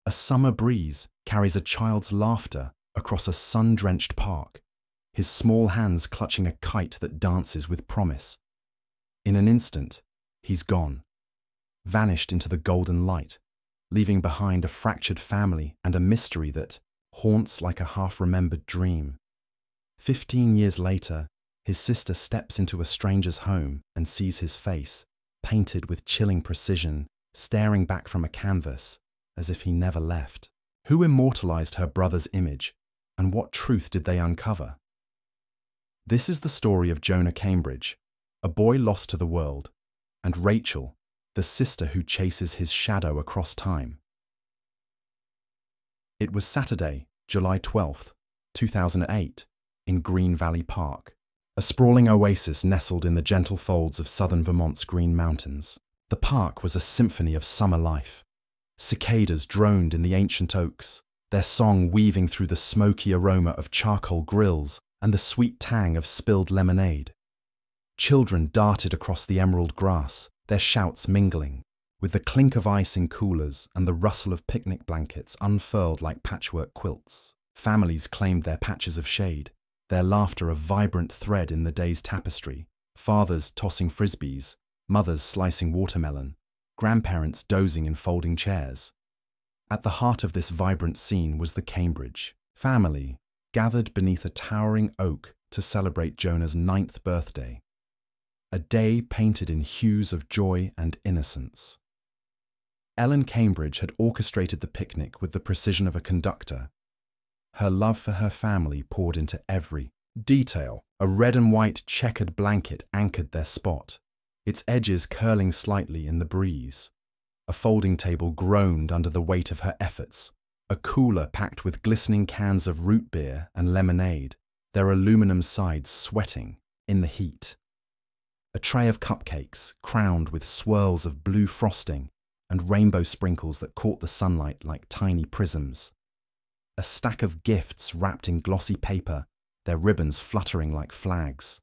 A summer breeze carries a child's laughter across a sun-drenched park, his small hands clutching a kite that dances with promise. In an instant, he's gone, vanished into the golden light, leaving behind a fractured family and a mystery that haunts like a half-remembered dream. 15 years later, his sister steps into a stranger's home and sees his face, painted with chilling precision, staring back from a canvas, as if he never left. Who immortalized her brother's image, and what truth did they uncover? This is the story of Jonah Cambridge, a boy lost to the world, and Rachel, the sister who chases his shadow across time. It was Saturday, July 12th, 2008, in Green Valley Park, a sprawling oasis nestled in the gentle folds of southern Vermont's Green Mountains. The park was a symphony of summer life. Cicadas droned in the ancient oaks, their song weaving through the smoky aroma of charcoal grills and the sweet tang of spilled lemonade. Children darted across the emerald grass, their shouts mingling with the clink of ice in coolers and the rustle of picnic blankets unfurled like patchwork quilts. Families claimed their patches of shade, their laughter a vibrant thread in the day's tapestry, fathers tossing frisbees, mothers slicing watermelon, grandparents dozing in folding chairs. At the heart of this vibrant scene was the Cambridge family, gathered beneath a towering oak to celebrate Jonah's 9th birthday. A day painted in hues of joy and innocence. Ellen Cambridge had orchestrated the picnic with the precision of a conductor. Her love for her family poured into every detail. A red and white checkered blanket anchored their spot, its edges curling slightly in the breeze. A folding table groaned under the weight of her efforts, a cooler packed with glistening cans of root beer and lemonade, their aluminum sides sweating in the heat. A tray of cupcakes crowned with swirls of blue frosting and rainbow sprinkles that caught the sunlight like tiny prisms. A stack of gifts wrapped in glossy paper, their ribbons fluttering like flags.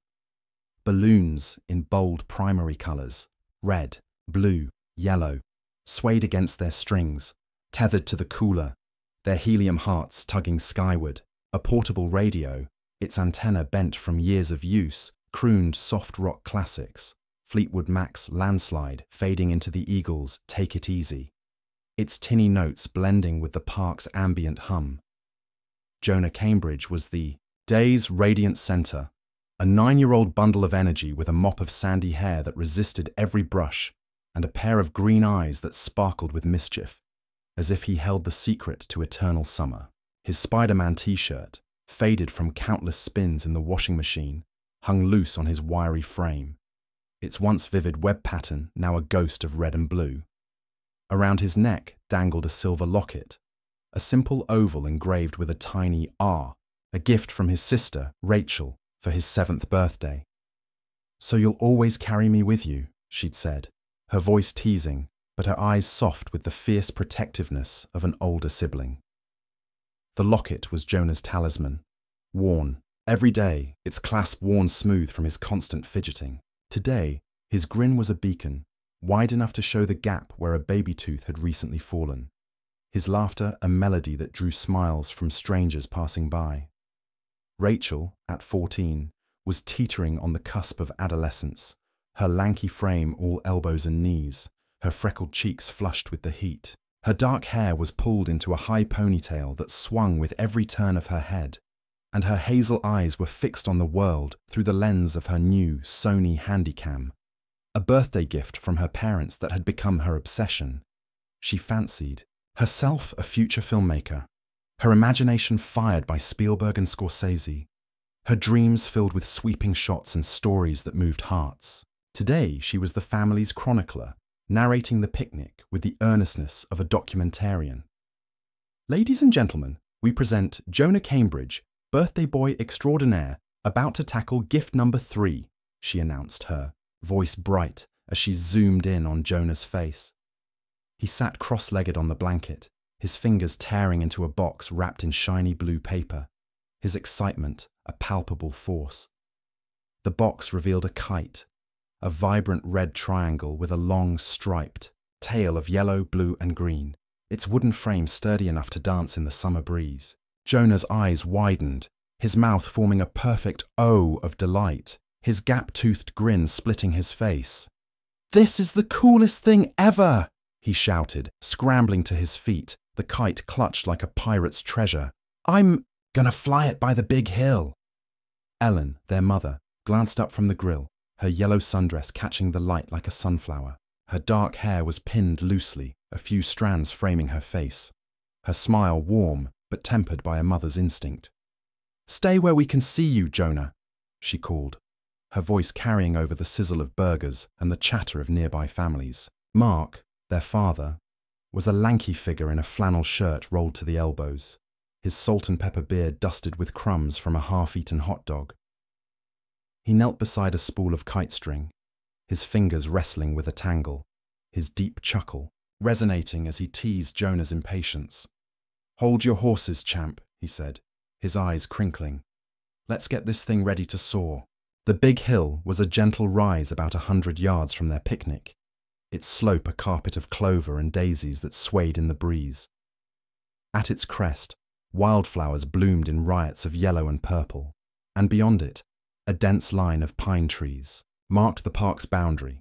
Balloons in bold primary colours, red, blue, yellow, swayed against their strings, tethered to the cooler, their helium hearts tugging skyward. A portable radio, its antenna bent from years of use, crooned soft rock classics, Fleetwood Mac's Landslide fading into the Eagles' Take It Easy, its tinny notes blending with the park's ambient hum. Jonah Cambridge was the day's radiant centre, a 9-year-old bundle of energy with a mop of sandy hair that resisted every brush and a pair of green eyes that sparkled with mischief, as if he held the secret to eternal summer. His Spider-Man t-shirt, faded from countless spins in the washing machine, hung loose on his wiry frame, its once vivid web pattern now a ghost of red and blue. Around his neck dangled a silver locket, a simple oval engraved with a tiny R, a gift from his sister, Rachel, for his 7th birthday. "So you'll always carry me with you," she'd said, her voice teasing, but her eyes soft with the fierce protectiveness of an older sibling. The locket was Jonah's talisman, worn, every day, its clasp worn smooth from his constant fidgeting. Today, his grin was a beacon, wide enough to show the gap where a baby tooth had recently fallen. His laughter a melody that drew smiles from strangers passing by. Rachel, at 14, was teetering on the cusp of adolescence, her lanky frame all elbows and knees, her freckled cheeks flushed with the heat. Her dark hair was pulled into a high ponytail that swung with every turn of her head, and her hazel eyes were fixed on the world through the lens of her new Sony Handycam, a birthday gift from her parents that had become her obsession. She fancied herself a future filmmaker, her imagination fired by Spielberg and Scorsese, her dreams filled with sweeping shots and stories that moved hearts. Today she was the family's chronicler, narrating the picnic with the earnestness of a documentarian. "Ladies and gentlemen, we present Jonah Cambridge, birthday boy extraordinaire, about to tackle gift number 3, she announced, her voice bright as she zoomed in on Jonah's face. He sat cross-legged on the blanket, his fingers tearing into a box wrapped in shiny blue paper, his excitement a palpable force. The box revealed a kite, a vibrant red triangle with a long striped tail of yellow, blue and green, its wooden frame sturdy enough to dance in the summer breeze. Jonah's eyes widened, his mouth forming a perfect O of delight, his gap-toothed grin splitting his face. "This is the coolest thing ever!" he shouted, scrambling to his feet, the kite clutched like a pirate's treasure. "I'm gonna fly it by the big hill." Ellen, their mother, glanced up from the grill, her yellow sundress catching the light like a sunflower. Her dark hair was pinned loosely, a few strands framing her face. Her smile warm, but tempered by a mother's instinct. "Stay where we can see you, Jonah," she called, her voice carrying over the sizzle of burgers and the chatter of nearby families. Mark, their father, was a lanky figure in a flannel shirt rolled to the elbows, his salt and pepper beard dusted with crumbs from a half-eaten hot dog. He knelt beside a spool of kite string, his fingers wrestling with a tangle, his deep chuckle resonating as he teased Jonah's impatience. "Hold your horses, champ," he said, his eyes crinkling. "Let's get this thing ready to soar." The big hill was a gentle rise about 100 yards from their picnic, its slope a carpet of clover and daisies that swayed in the breeze. At its crest, wildflowers bloomed in riots of yellow and purple, and beyond it, a dense line of pine trees marked the park's boundary,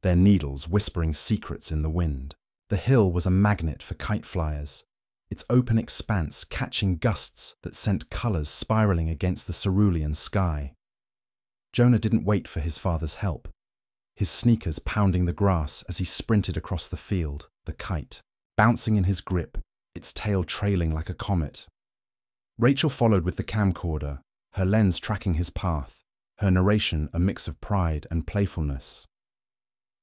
their needles whispering secrets in the wind. The hill was a magnet for kite flyers, its open expanse catching gusts that sent colours spiralling against the cerulean sky. Jonah didn't wait for his father's help, his sneakers pounding the grass as he sprinted across the field, the kite, bouncing in his grip, its tail trailing like a comet. Rachel followed with the camcorder, her lens tracking his path, her narration a mix of pride and playfulness.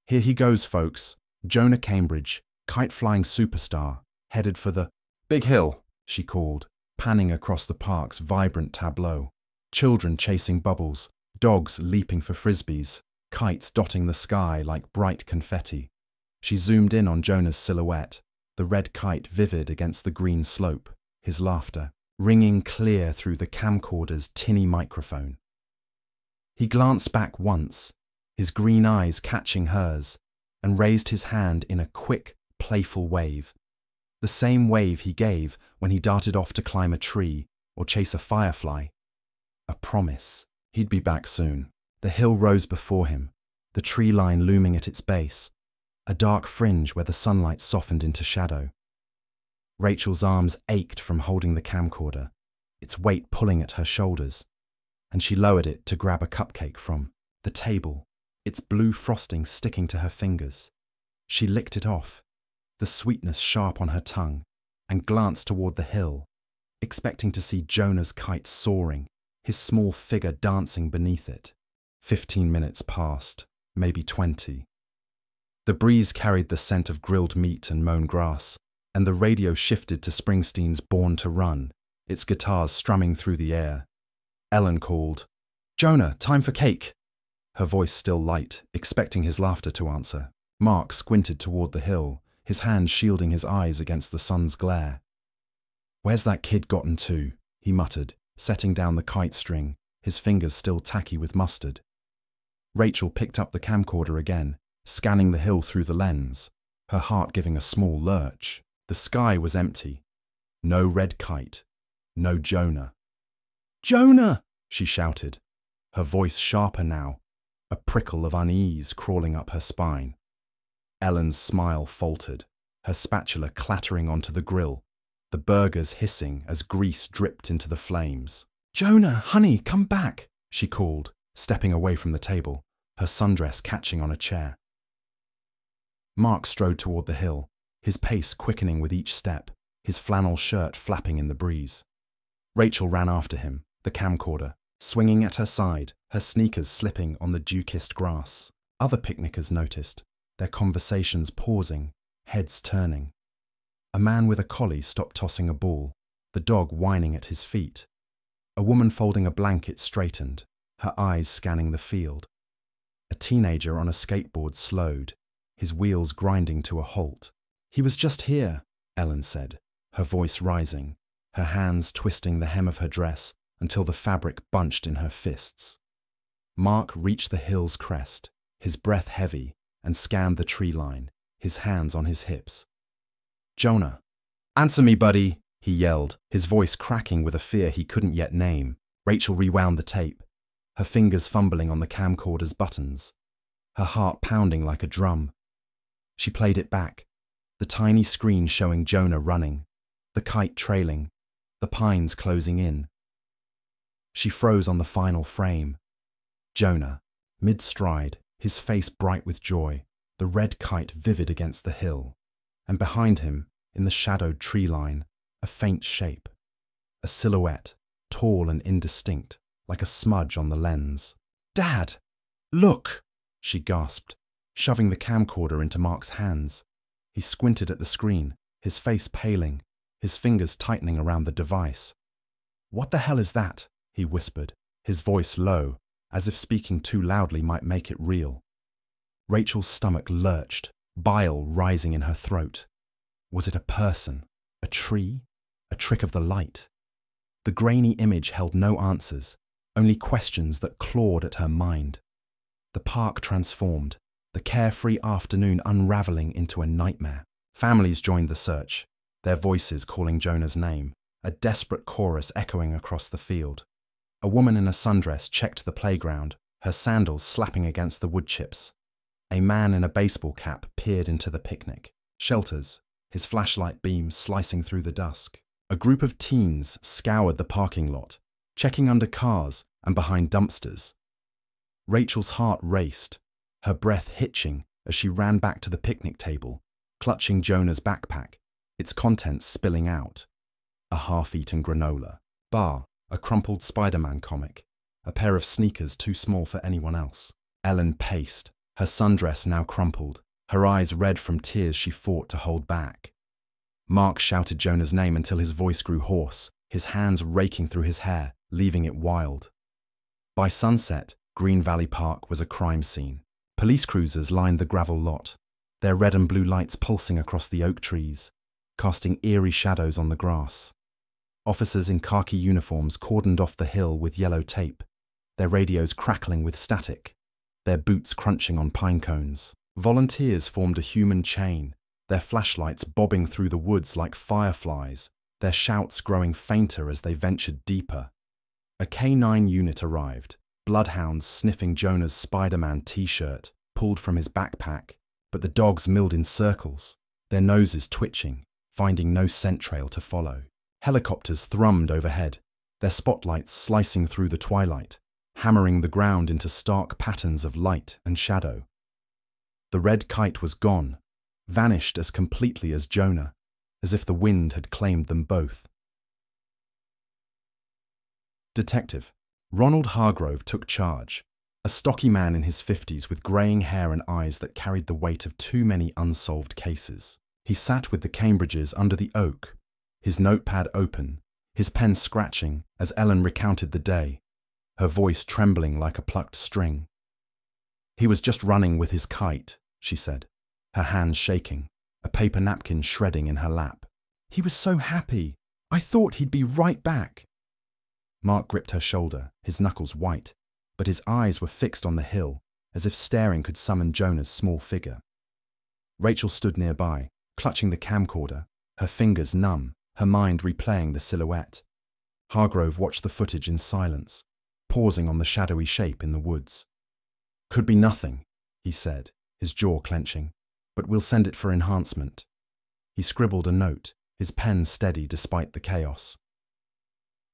"Here he goes, folks. Jonah Cambridge, kite-flying superstar, headed for the big hill," she called, panning across the park's vibrant tableau. Children chasing bubbles, dogs leaping for frisbees, kites dotting the sky like bright confetti. She zoomed in on Jonah's silhouette, the red kite vivid against the green slope, his laughter ringing clear through the camcorder's tinny microphone. He glanced back once, his green eyes catching hers, and raised his hand in a quick, playful wave. The same wave he gave when he darted off to climb a tree or chase a firefly. A promise. He'd be back soon. The hill rose before him, the tree line looming at its base, a dark fringe where the sunlight softened into shadow. Rachel's arms ached from holding the camcorder, its weight pulling at her shoulders, and she lowered it to grab a cupcake from the table, its blue frosting sticking to her fingers. She licked it off, the sweetness sharp on her tongue, and glanced toward the hill, expecting to see Jonah's kite soaring, his small figure dancing beneath it. 15 minutes passed, maybe 20. The breeze carried the scent of grilled meat and mown grass, and the radio shifted to Springsteen's Born to Run, its guitars strumming through the air. Ellen called, "Jonah, time for cake." Her voice still light, expecting his laughter to answer. Mark squinted toward the hill, his hand shielding his eyes against the sun's glare. "Where's that kid gotten to?" he muttered, setting down the kite string, his fingers still tacky with mustard. Rachel picked up the camcorder again, scanning the hill through the lens, her heart giving a small lurch. The sky was empty. No red kite. No Jonah. "Jonah!" she shouted, her voice sharper now, a prickle of unease crawling up her spine. Ellen's smile faltered, her spatula clattering onto the grill, the burgers hissing as grease dripped into the flames. "Jonah, honey, come back," she called, stepping away from the table, her sundress catching on a chair. Mark strode toward the hill, his pace quickening with each step, his flannel shirt flapping in the breeze. Rachel ran after him, the camcorder, swinging at her side, her sneakers slipping on the dew-kissed grass. Other picnickers noticed, their conversations pausing, heads turning. A man with a collie stopped tossing a ball, the dog whining at his feet. A woman folding a blanket straightened, her eyes scanning the field. A teenager on a skateboard slowed, his wheels grinding to a halt. "He was just here," Ellen said, her voice rising, her hands twisting the hem of her dress until the fabric bunched in her fists. Mark reached the hill's crest, his breath heavy, and scanned the tree line, his hands on his hips. "Jonah," "Answer me, buddy," he yelled, his voice cracking with a fear he couldn't yet name. Rachel rewound the tape, her fingers fumbling on the camcorder's buttons, her heart pounding like a drum. She played it back, the tiny screen showing Jonah running, the kite trailing, the pines closing in. She froze on the final frame. Jonah, mid-stride, his face bright with joy, the red kite vivid against the hill, and behind him, in the shadowed tree line, a faint shape, a silhouette, tall and indistinct, like a smudge on the lens. "Dad, look!" she gasped, shoving the camcorder into Mark's hands. He squinted at the screen, his face paling, his fingers tightening around the device. "What the hell is that?" he whispered, his voice low, as if speaking too loudly might make it real. Rachel's stomach lurched, bile rising in her throat. Was it a person, a tree, a trick of the light? The grainy image held no answers, only questions that clawed at her mind. The park transformed, the carefree afternoon unraveling into a nightmare. Families joined the search, their voices calling Jonah's name, a desperate chorus echoing across the field. A woman in a sundress checked the playground, her sandals slapping against the wood chips. A man in a baseball cap peered into the picnic shelters, his flashlight beam slicing through the dusk. A group of teens scoured the parking lot, checking under cars and behind dumpsters. Rachel's heart raced, her breath hitching as she ran back to the picnic table, clutching Jonah's backpack, its contents spilling out. A half-eaten granola bar, a crumpled Spider-Man comic, a pair of sneakers too small for anyone else. Ellen paced, her sundress now crumpled, her eyes red from tears she fought to hold back. Mark shouted Jonah's name until his voice grew hoarse, his hands raking through his hair, leaving it wild. By sunset, Green Valley Park was a crime scene. Police cruisers lined the gravel lot, their red and blue lights pulsing across the oak trees, casting eerie shadows on the grass. Officers in khaki uniforms cordoned off the hill with yellow tape, their radios crackling with static, their boots crunching on pine cones. Volunteers formed a human chain, their flashlights bobbing through the woods like fireflies, their shouts growing fainter as they ventured deeper. A K9 unit arrived, bloodhounds sniffing Jonah's Spider-Man t-shirt, pulled from his backpack, but the dogs milled in circles, their noses twitching, finding no scent trail to follow. Helicopters thrummed overhead, their spotlights slicing through the twilight, hammering the ground into stark patterns of light and shadow. The red kite was gone, vanished as completely as Jonah, as if the wind had claimed them both. Detective Ronald Hargrove took charge, a stocky man in his 50s with greying hair and eyes that carried the weight of too many unsolved cases. He sat with the Cambridges under the oak, his notepad open, his pen scratching as Ellen recounted the day, her voice trembling like a plucked string. "He was just running with his kite," she said, her hands shaking, a paper napkin shredding in her lap. "He was so happy. I thought he'd be right back." Mark gripped her shoulder, his knuckles white, but his eyes were fixed on the hill, as if staring could summon Jonah's small figure. Rachel stood nearby, clutching the camcorder, her fingers numb, her mind replaying the silhouette. Hargrove watched the footage in silence, pausing on the shadowy shape in the woods. "Could be nothing," he said, his jaw clenching, "but we'll send it for enhancement." He scribbled a note, his pen steady despite the chaos.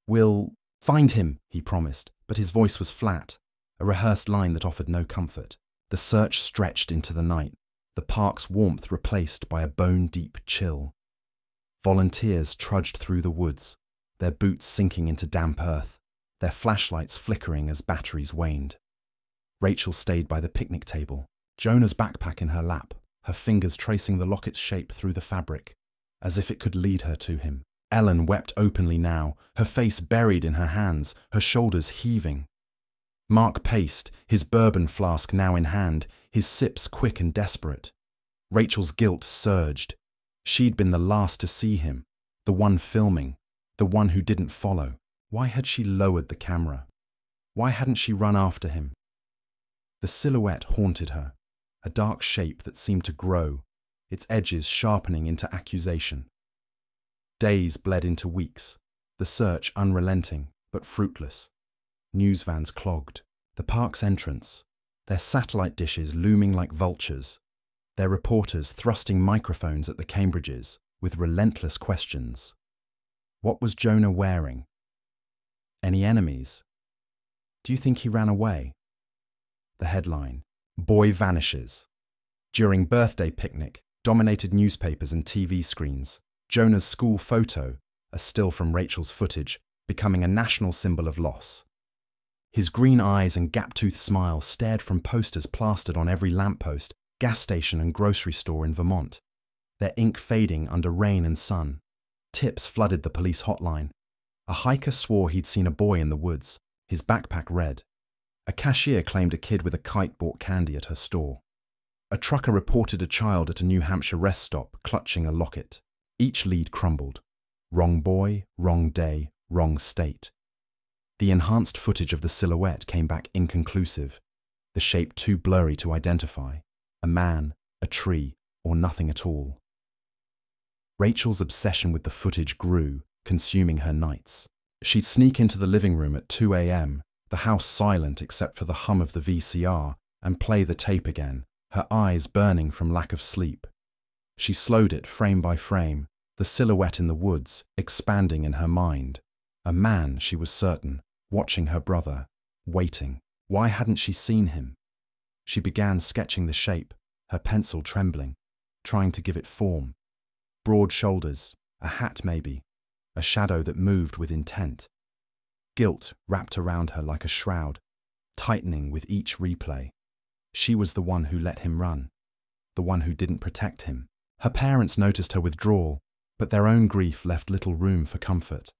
"We'll find him," he promised, but his voice was flat, a rehearsed line that offered no comfort. The search stretched into the night, the park's warmth replaced by a bone-deep chill. Volunteers trudged through the woods, their boots sinking into damp earth, their flashlights flickering as batteries waned. Rachel stayed by the picnic table, Jonah's backpack in her lap, her fingers tracing the locket's shape through the fabric, as if it could lead her to him. Ellen wept openly now, her face buried in her hands, her shoulders heaving. Mark paced, his bourbon flask now in hand, his sips quick and desperate. Rachel's guilt surged. She'd been the last to see him, the one filming, the one who didn't follow. Why had she lowered the camera? Why hadn't she run after him? The silhouette haunted her, a dark shape that seemed to grow, its edges sharpening into accusation. Days bled into weeks, the search unrelenting but fruitless. News vans clogged. The park's entrance, their satellite dishes looming like vultures, their reporters thrusting microphones at the Cambridges with relentless questions. What was Jonah wearing? Any enemies? Do you think he ran away? The headline, Boy Vanishes. During birthday picnic, dominated newspapers and TV screens. Jonah's school photo, a still from Rachel's footage, becoming a national symbol of loss. His green eyes and gap-toothed smile stared from posters plastered on every lamppost, gas station and grocery store in Vermont, their ink fading under rain and sun. Tips flooded the police hotline. A hiker swore he'd seen a boy in the woods, his backpack red. A cashier claimed a kid with a kite bought candy at her store. A trucker reported a child at a New Hampshire rest stop clutching a locket. Each lead crumbled. Wrong boy, wrong day, wrong state. The enhanced footage of the silhouette came back inconclusive, the shape too blurry to identify, a man, a tree, or nothing at all. Rachel's obsession with the footage grew, consuming her nights. She'd sneak into the living room at 2 a.m., the house silent except for the hum of the VCR, and play the tape again, her eyes burning from lack of sleep. She slowed it frame by frame, the silhouette in the woods expanding in her mind. A man, she was certain, watching her brother, waiting. Why hadn't she seen him? She began sketching the shape, her pencil trembling, trying to give it form. Broad shoulders, a hat maybe, a shadow that moved with intent. Guilt wrapped around her like a shroud, tightening with each replay. She was the one who let him run, the one who didn't protect him. Her parents noticed her withdrawal, but their own grief left little room for comfort.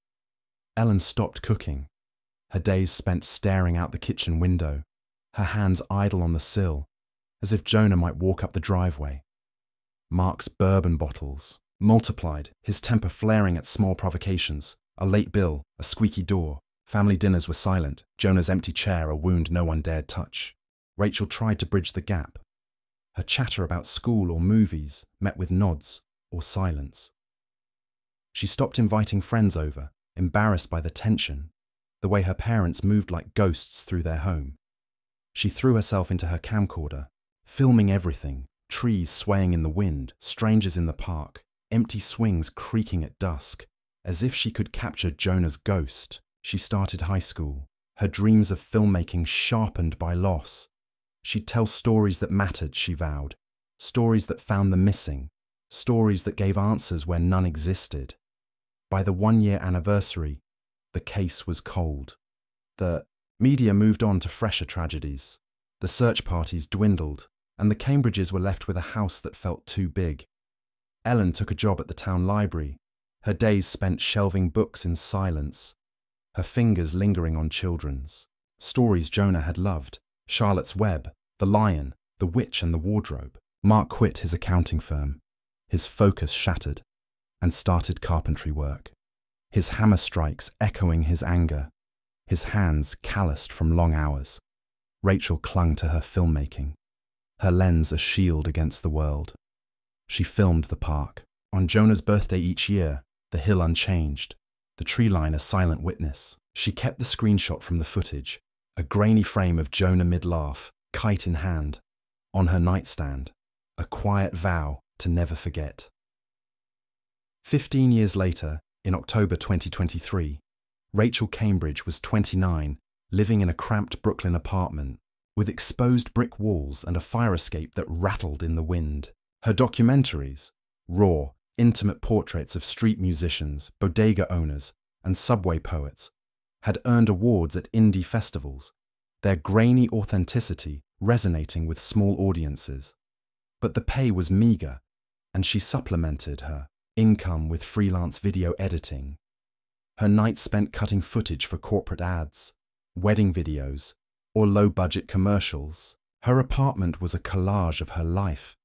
Ellen stopped cooking, her days spent staring out the kitchen window, her hands idle on the sill, as if Jonah might walk up the driveway. Mark's bourbon bottles multiplied, his temper flaring at small provocations, a late bill, a squeaky door. Family dinners were silent, Jonah's empty chair a wound no one dared touch. Rachel tried to bridge the gap. Her chatter about school or movies met with nods or silence. She stopped inviting friends over, embarrassed by the tension, the way her parents moved like ghosts through their home. She threw herself into her camcorder, filming everything, trees swaying in the wind, strangers in the park, empty swings creaking at dusk, as if she could capture Jonah's ghost. She started high school, her dreams of filmmaking sharpened by loss. She'd tell stories that mattered, she vowed, stories that found the missing, stories that gave answers where none existed. By the 1-year anniversary, the case was cold. The media moved on to fresher tragedies. The search parties dwindled, and the Cambridges were left with a house that felt too big. Ellen took a job at the town library, her days spent shelving books in silence, her fingers lingering on children's. Stories Jonah had loved, Charlotte's Web, The Lion, The Witch and the Wardrobe. Mark quit his accounting firm, his focus shattered, and started carpentry work. His hammer strikes echoing his anger, his hands calloused from long hours. Rachel clung to her filmmaking, her lens a shield against the world. She filmed the park. On Jonah's birthday each year, the hill unchanged, the tree line a silent witness. She kept the screenshot from the footage, a grainy frame of Jonah mid-laugh, kite in hand, on her nightstand, a quiet vow to never forget. 15 years later, in October 2023, Rachel Cambridge was 29, living in a cramped Brooklyn apartment, with exposed brick walls and a fire escape that rattled in the wind. Her documentaries, raw, intimate portraits of street musicians, bodega owners, and subway poets, had earned awards at indie festivals, their grainy authenticity resonating with small audiences. But the pay was meager, and she supplemented her income with freelance video editing. Her nights spent cutting footage for corporate ads, wedding videos, or low-budget commercials. Her apartment was a collage of her life.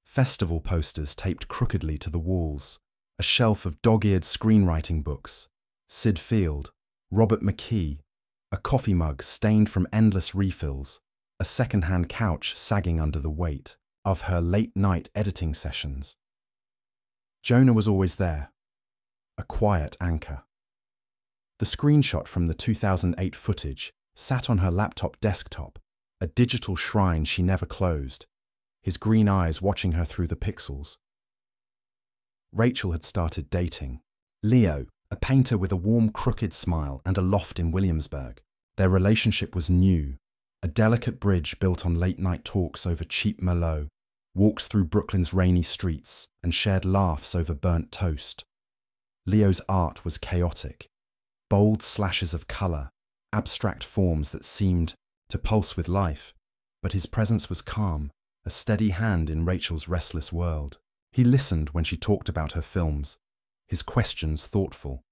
Festival posters taped crookedly to the walls, a shelf of dog-eared screenwriting books, Sid Field, Robert McKee, a coffee mug stained from endless refills, a second-hand couch sagging under the weight of her late-night editing sessions. Jonah was always there, a quiet anchor. The screenshot from the 2008 footage sat on her laptop desktop, a digital shrine she never closed, his green eyes watching her through the pixels. Rachel had started dating Leo, a painter with a warm, crooked smile and a loft in Williamsburg. Their relationship was new, a delicate bridge built on late-night talks over cheap Merlot, walks through Brooklyn's rainy streets, and shared laughs over burnt toast. Leo's art was chaotic, bold slashes of colour, abstract forms that seemed to pulse with life, but his presence was calm, a steady hand in Rachel's restless world. He listened when she talked about her films, his questions thoughtful,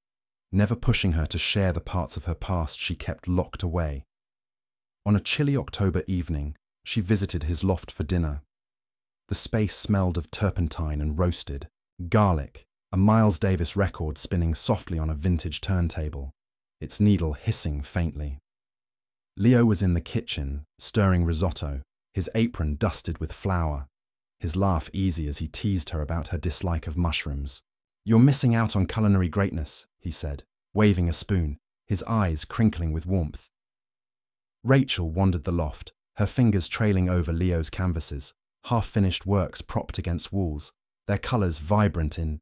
never pushing her to share the parts of her past she kept locked away. On a chilly October evening, she visited his loft for dinner. The space smelled of turpentine and roasted garlic, a Miles Davis record spinning softly on a vintage turntable, its needle hissing faintly. Leo was in the kitchen, stirring risotto, his apron dusted with flour, his laugh easy as he teased her about her dislike of mushrooms. "You're missing out on culinary greatness," he said, waving a spoon, his eyes crinkling with warmth. Rachel wandered the loft, her fingers trailing over Leo's canvases, half-finished works propped against walls, their colours vibrant in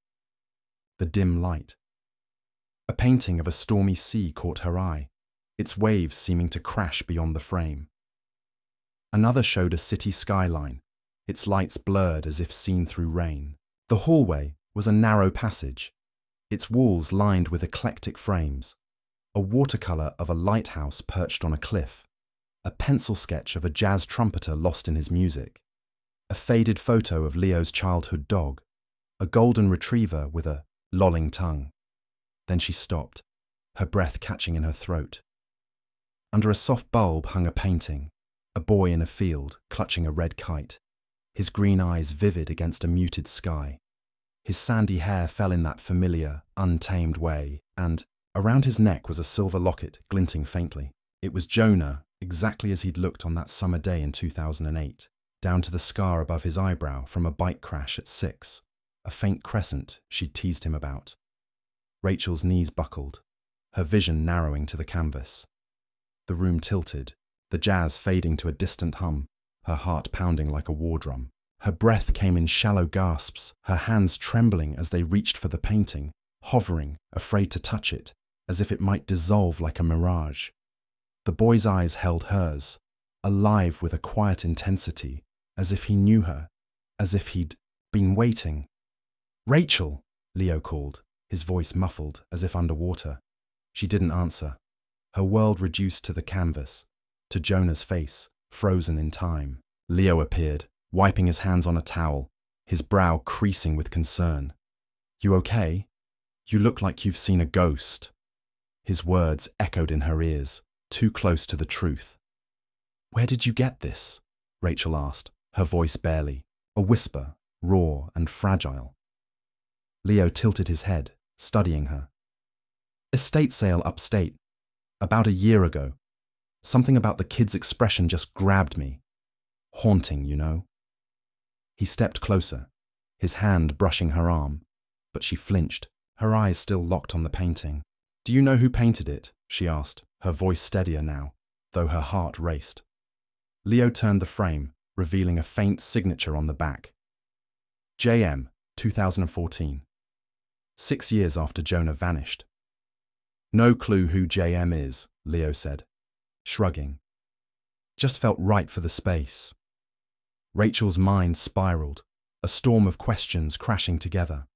the dim light. A painting of a stormy sea caught her eye, its waves seeming to crash beyond the frame. Another showed a city skyline, its lights blurred as if seen through rain. The hallway was a narrow passage, its walls lined with eclectic frames, a watercolour of a lighthouse perched on a cliff, a pencil sketch of a jazz trumpeter lost in his music, a faded photo of Leo's childhood dog, a golden retriever with a lolling tongue. Then she stopped, her breath catching in her throat. Under a soft bulb hung a painting, a boy in a field clutching a red kite, his green eyes vivid against a muted sky. His sandy hair fell in that familiar, untamed way, and around his neck was a silver locket glinting faintly. It was Jonah, exactly as he'd looked on that summer day in 2008, down to the scar above his eyebrow from a bike crash at 6, a faint crescent she'd teased him about. Rachel's knees buckled, her vision narrowing to the canvas. The room tilted, the jazz fading to a distant hum, her heart pounding like a war drum. Her breath came in shallow gasps, her hands trembling as they reached for the painting, hovering, afraid to touch it, as if it might dissolve like a mirage. The boy's eyes held hers, alive with a quiet intensity, as if he knew her, as if he'd been waiting. "Rachel!" Leo called, his voice muffled, as if underwater. She didn't answer. Her world reduced to the canvas, to Jonah's face, frozen in time. Leo appeared, wiping his hands on a towel, his brow creasing with concern. "You okay? You look like you've seen a ghost." His words echoed in her ears, too close to the truth. "Where did you get this?" Rachel asked, her voice barely, a whisper, raw and fragile. Leo tilted his head, studying her. "Estate sale upstate. About a year ago. Something about the kid's expression just grabbed me. Haunting, you know." He stepped closer, his hand brushing her arm, but she flinched, her eyes still locked on the painting. "Do you know who painted it?" she asked, her voice steadier now, though her heart raced. Leo turned the frame, revealing a faint signature on the back. JM, 2014. 6 years after Jonah vanished. "No clue who JM is," Leo said, shrugging. "Just felt right for the space." Rachel's mind spiraled, a storm of questions crashing together.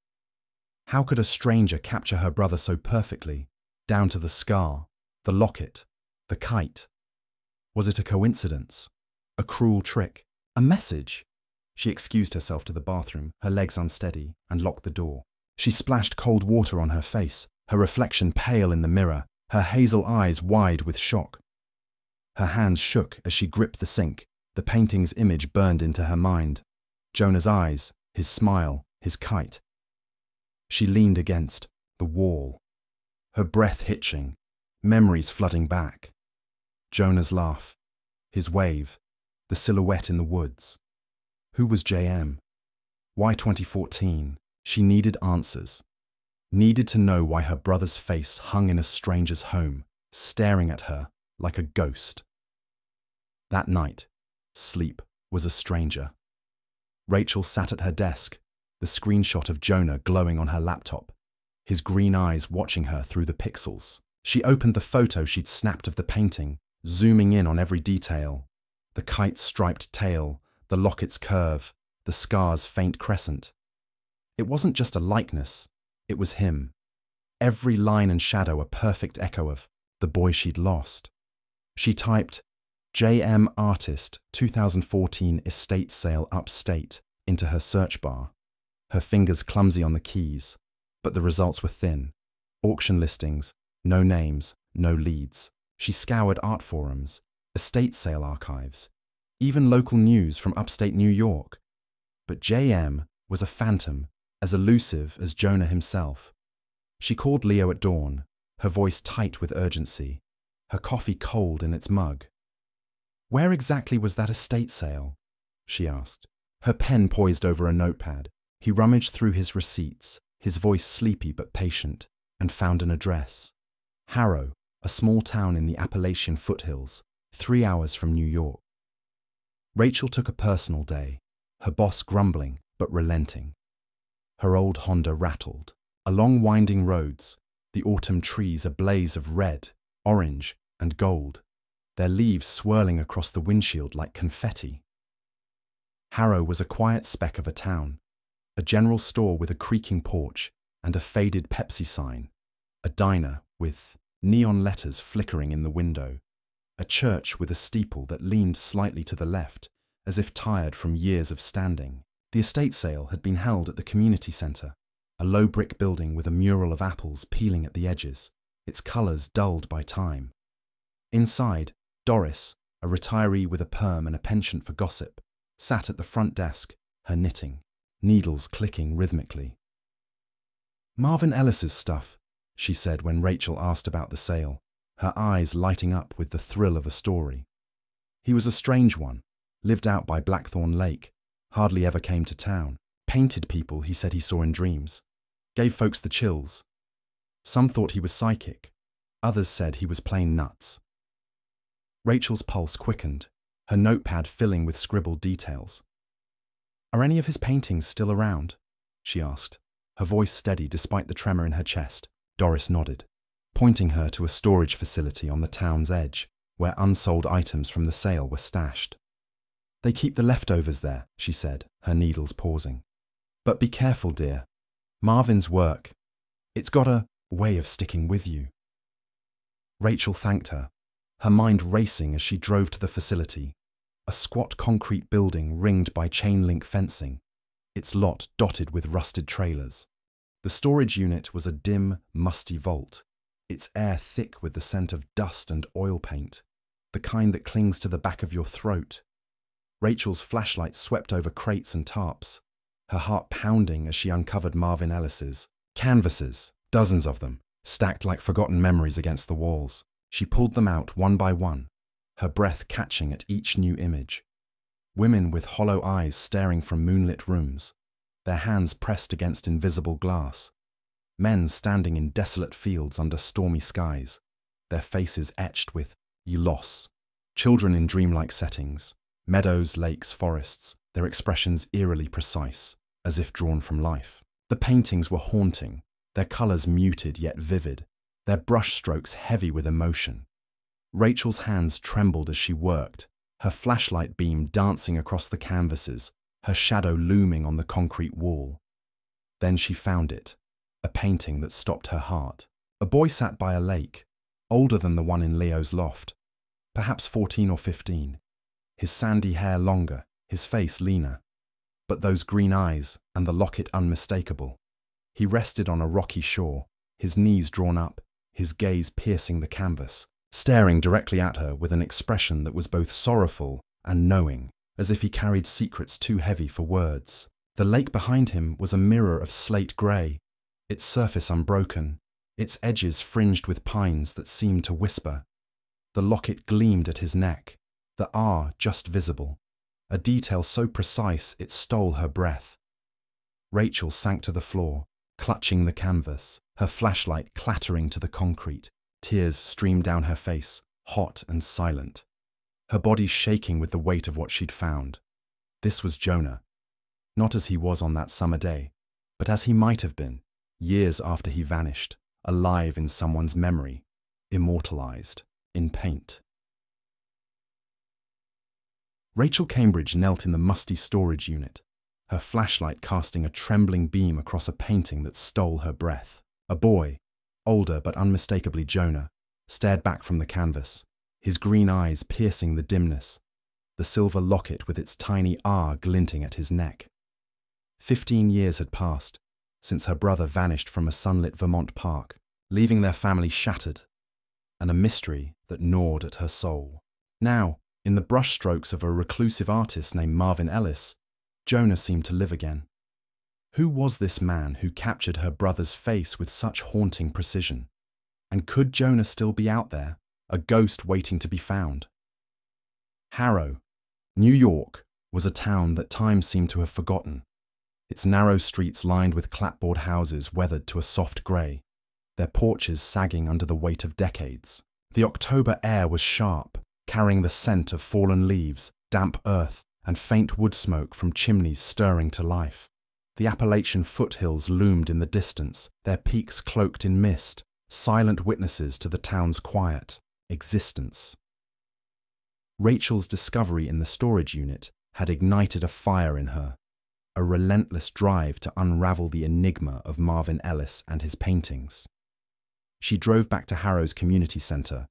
How could a stranger capture her brother so perfectly, down to the scar, the locket, the kite? Was it a coincidence? A cruel trick? A message? She excused herself to the bathroom, her legs unsteady, and locked the door. She splashed cold water on her face, her reflection pale in the mirror, her hazel eyes wide with shock. Her hands shook as she gripped the sink, the painting's image burned into her mind. Jonah's eyes, his smile, his kite. She leaned against the wall, her breath hitching, memories flooding back. Jonah's laugh, his wave, the silhouette in the woods. Who was JM? Why 2014? She needed answers. needed to know why her brother's face hung in a stranger's home, staring at her like a ghost. That night, sleep was a stranger. Rachel sat at her desk, the screenshot of Jonah glowing on her laptop, his green eyes watching her through the pixels. She opened the photo she'd snapped of the painting, zooming in on every detail: the kite's striped tail, the locket's curve, the scar's faint crescent. It wasn't just a likeness, it was him. Every line and shadow a perfect echo of the boy she'd lost. She typed, "JM Artist 2014 estate sale upstate" into her search bar, her fingers clumsy on the keys, but the results were thin. Auction listings, no names, no leads. She scoured art forums, estate sale archives, even local news from upstate New York. But JM was a phantom, as elusive as Jonah himself. She called Leo at dawn, her voice tight with urgency, her coffee cold in its mug. "Where exactly was that estate sale?" she asked, her pen poised over a notepad. He rummaged through his receipts, his voice sleepy but patient, and found an address. Harrow, a small town in the Appalachian foothills, 3 hours from New York. Rachel took a personal day, her boss grumbling but relenting. Her old Honda rattled. Along winding roads, the autumn trees a blaze of red, orange, and gold, their leaves swirling across the windshield like confetti. Harrow was a quiet speck of a town, a general store with a creaking porch and a faded Pepsi sign, a diner with neon letters flickering in the window, a church with a steeple that leaned slightly to the left, as if tired from years of standing. The estate sale had been held at the community centre, a low brick building with a mural of apples peeling at the edges, its colours dulled by time. Inside, Doris, a retiree with a perm and a penchant for gossip, sat at the front desk, her knitting, needles clicking rhythmically. "Marvin Ellis's stuff," she said when Rachel asked about the sale, her eyes lighting up with the thrill of a story. "He was a strange one, lived out by Blackthorn Lake, hardly ever came to town, painted people he said he saw in dreams, gave folks the chills. Some thought he was psychic, others said he was plain nuts." Rachel's pulse quickened, her notepad filling with scribbled details. "Are any of his paintings still around?" she asked, her voice steady despite the tremor in her chest. Doris nodded, pointing her to a storage facility on the town's edge, where unsold items from the sale were stashed. "They keep the leftovers there," she said, her needles pausing. "But be careful, dear. Marvin's work, it's got a way of sticking with you." Rachel thanked her, her mind racing as she drove to the facility, a squat concrete building ringed by chain-link fencing, its lot dotted with rusted trailers. The storage unit was a dim, musty vault, its air thick with the scent of dust and oil paint, the kind that clings to the back of your throat. Rachel's flashlight swept over crates and tarps, her heart pounding as she uncovered Marvin Ellis's canvases, dozens of them, stacked like forgotten memories against the walls. She pulled them out one by one, her breath catching at each new image. Women with hollow eyes staring from moonlit rooms, their hands pressed against invisible glass. Men standing in desolate fields under stormy skies, their faces etched with loss. Children in dreamlike settings, meadows, lakes, forests, their expressions eerily precise, as if drawn from life. The paintings were haunting, their colours muted yet vivid, their brushstrokes heavy with emotion. Rachel's hands trembled as she worked, her flashlight beam dancing across the canvases, her shadow looming on the concrete wall. Then she found it, a painting that stopped her heart. A boy sat by a lake, older than the one in Leo's loft, perhaps 14 or 15, his sandy hair longer, his face leaner, but those green eyes and the locket unmistakable. He rested on a rocky shore, his knees drawn up, his gaze piercing the canvas, staring directly at her with an expression that was both sorrowful and knowing, as if he carried secrets too heavy for words. The lake behind him was a mirror of slate grey, its surface unbroken, its edges fringed with pines that seemed to whisper. The locket gleamed at his neck, the R just visible, a detail so precise it stole her breath. Rachel sank to the floor, clutching the canvas, her flashlight clattering to the concrete. Tears streamed down her face, hot and silent. Her body shaking with the weight of what she'd found. This was Jonah. Not as he was on that summer day, but as he might have been, years after he vanished, alive in someone's memory, immortalized in paint. Rachel Cambridge knelt in the musty storage unit, her flashlight casting a trembling beam across a painting that stole her breath. A boy, older but unmistakably Jonah, stared back from the canvas, his green eyes piercing the dimness, the silver locket with its tiny R glinting at his neck. 15 years had passed since her brother vanished from a sunlit Vermont park, leaving their family shattered, and a mystery that gnawed at her soul. Now, in the brushstrokes of a reclusive artist named Marvin Ellis, Jonah seemed to live again. Who was this man who captured her brother's face with such haunting precision? And could Jonah still be out there, a ghost waiting to be found? Harrow, New York, was a town that time seemed to have forgotten. Its narrow streets lined with clapboard houses weathered to a soft grey, their porches sagging under the weight of decades. The October air was sharp, carrying the scent of fallen leaves, damp earth, and faint wood smoke from chimneys stirring to life. The Appalachian foothills loomed in the distance, their peaks cloaked in mist, silent witnesses to the town's quiet existence. Rachel's discovery in the storage unit had ignited a fire in her, a relentless drive to unravel the enigma of Marvin Ellis and his paintings. She drove back to Harrow's community centre,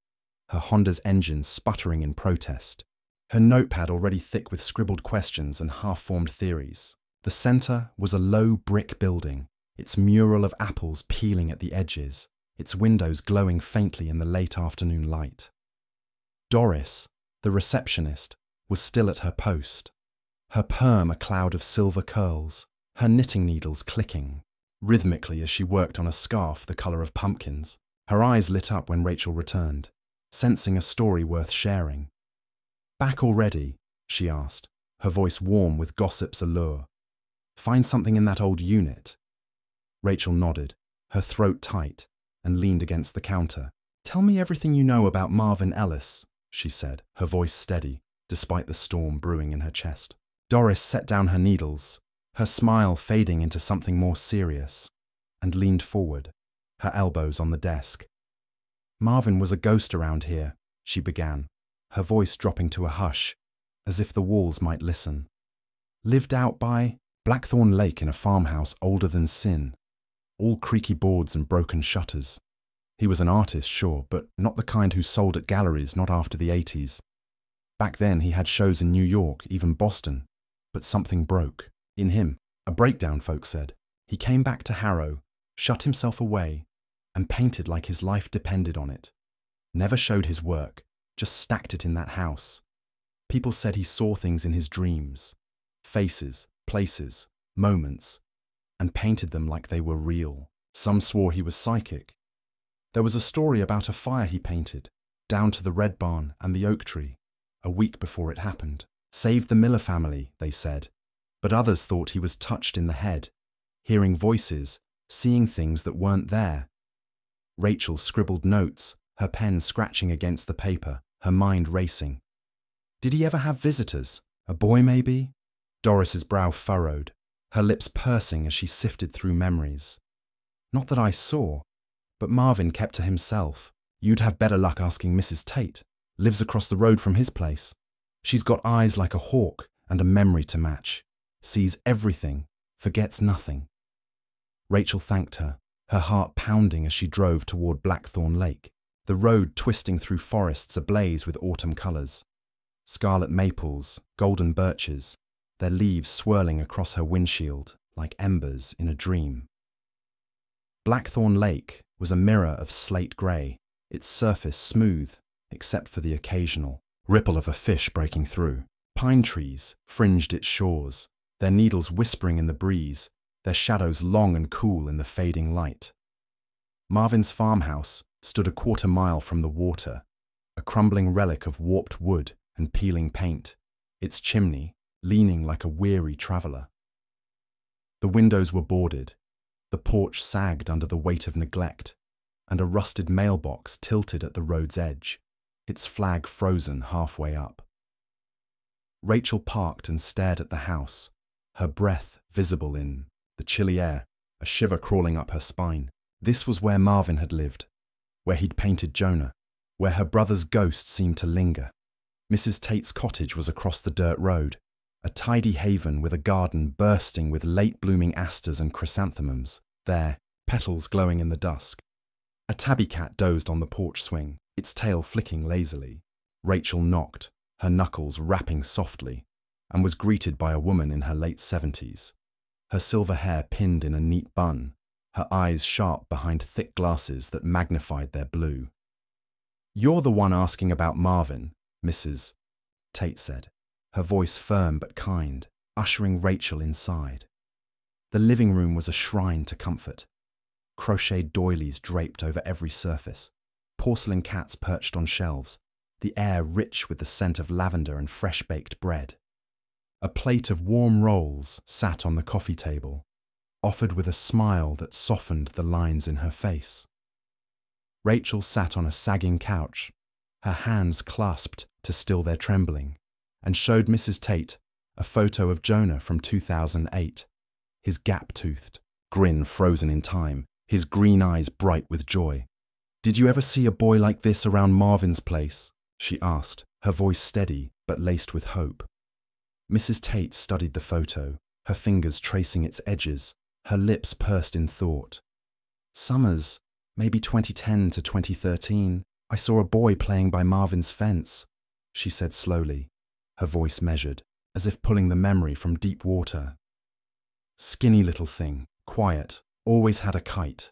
her Honda's engine sputtering in protest, her notepad already thick with scribbled questions and half-formed theories. The centre was a low brick building, its mural of apples peeling at the edges, its windows glowing faintly in the late afternoon light. Doris, the receptionist, was still at her post, her perm a cloud of silver curls, her knitting needles clicking, rhythmically as she worked on a scarf the colour of pumpkins. Her eyes lit up when Rachel returned, sensing a story worth sharing. "Back already?" she asked, her voice warm with gossip's allure. "Find something in that old unit?" Rachel nodded, her throat tight, and leaned against the counter. "Tell me everything you know about Marvin Ellis," she said, her voice steady, despite the storm brewing in her chest. Doris set down her needles, her smile fading into something more serious, and leaned forward, her elbows on the desk. "Marvin was a ghost around here," she began, her voice dropping to a hush, as if the walls might listen. "Lived out by Blackthorn Lake in a farmhouse older than sin, all creaky boards and broken shutters. He was an artist, sure, but not the kind who sold at galleries, not after the 80s. Back then he had shows in New York, even Boston, but something broke. In him, a breakdown, folks said. He came back to Harrow, shut himself away, and painted like his life depended on it. Never showed his work, just stacked it in that house. People said he saw things in his dreams, faces, places, moments, and painted them like they were real. Some swore he was psychic. There was a story about a fire he painted, down to the red barn and the oak tree, a week before it happened. Saved the Miller family, they said, but others thought he was touched in the head, hearing voices, seeing things that weren't there. Rachel scribbled notes, her pen scratching against the paper, her mind racing. Did he ever have visitors? A boy, maybe? Doris's brow furrowed, her lips pursing as she sifted through memories. Not that I saw, but Marvin kept to himself. You'd have better luck asking Mrs. Tate. Lives across the road from his place. She's got eyes like a hawk and a memory to match. Sees everything, forgets nothing. Rachel thanked her, her heart pounding as she drove toward Blackthorn Lake, the road twisting through forests ablaze with autumn colours. Scarlet maples, golden birches, their leaves swirling across her windshield like embers in a dream. Blackthorn Lake was a mirror of slate grey, its surface smooth, except for the occasional ripple of a fish breaking through. Pine trees fringed its shores, their needles whispering in the breeze, their shadows long and cool in the fading light. Marvin's farmhouse stood a quarter-mile from the water, a crumbling relic of warped wood and peeling paint, its chimney leaning like a weary traveller. The windows were boarded, The porch sagged under the weight of neglect, and a rusted mailbox tilted at the road's edge, its flag frozen halfway up. Rachel parked and stared at the house, her breath visible in the chilly air, a shiver crawling up her spine. This was where Marvin had lived, where he'd painted Jonah, where her brother's ghost seemed to linger. Mrs. Tate's cottage was across the dirt road, a tidy haven with a garden bursting with late-blooming asters and chrysanthemums, there, petals glowing in the dusk. A tabby cat dozed on the porch swing, its tail flicking lazily. Rachel knocked, her knuckles rapping softly, and was greeted by a woman in her late 70s. Her silver hair pinned in a neat bun, her eyes sharp behind thick glasses that magnified their blue. "You're the one asking about Marvin," Mrs. Tate said, her voice firm but kind, ushering Rachel inside. The living room was a shrine to comfort. Crocheted doilies draped over every surface, porcelain cats perched on shelves, the air rich with the scent of lavender and fresh-baked bread. A plate of warm rolls sat on the coffee table, offered with a smile that softened the lines in her face. Rachel sat on a sagging couch, her hands clasped to still their trembling, and showed Mrs. Tate a photo of Jonah from 2008, his gap-toothed, grin frozen in time, his green eyes bright with joy. "Did you ever see a boy like this around Marvin's place?" she asked, her voice steady but laced with hope. Mrs. Tate studied the photo, her fingers tracing its edges, her lips pursed in thought. "Summers, maybe 2010 to 2013, I saw a boy playing by Marvin's fence," she said slowly, her voice measured, as if pulling the memory from deep water. "Skinny little thing, quiet, always had a kite.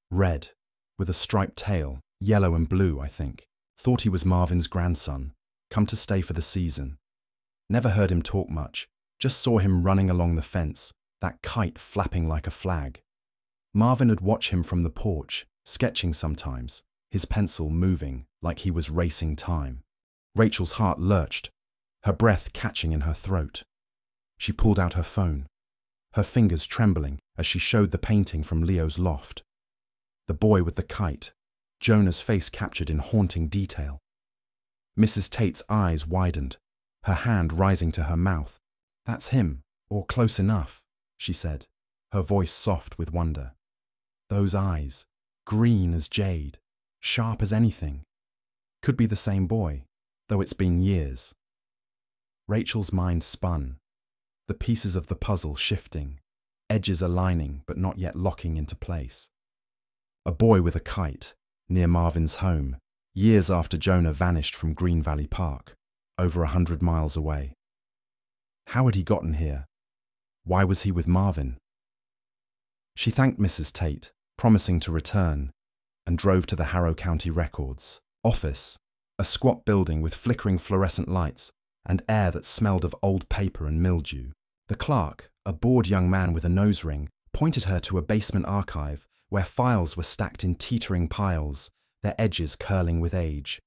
Red, with a striped tail, yellow and blue, I think. Thought he was Marvin's grandson, come to stay for the season. Never heard him talk much, just saw him running along the fence, that kite flapping like a flag. Marvin would watch him from the porch, sketching sometimes, his pencil moving like he was racing time." Rachel's heart lurched, her breath catching in her throat. She pulled out her phone, her fingers trembling as she showed the painting from Leo's loft. The boy with the kite, Jonah's face captured in haunting detail. Mrs. Tate's eyes widened, her hand rising to her mouth. "That's him, or close enough," she said, her voice soft with wonder. "Those eyes, green as jade, sharp as anything. Could be the same boy, though it's been years." Rachel's mind spun, the pieces of the puzzle shifting, edges aligning but not yet locking into place. A boy with a kite, near Marvin's home, years after Jonah vanished from Green Valley Park, over 100 miles away. How had he gotten here? Why was he with Marvin? She thanked Mrs. Tate, promising to return, and drove to the Harrow County Records office, a squat building with flickering fluorescent lights and air that smelled of old paper and mildew. The clerk, a bored young man with a nose ring, pointed her to a basement archive where files were stacked in teetering piles, their edges curling with age.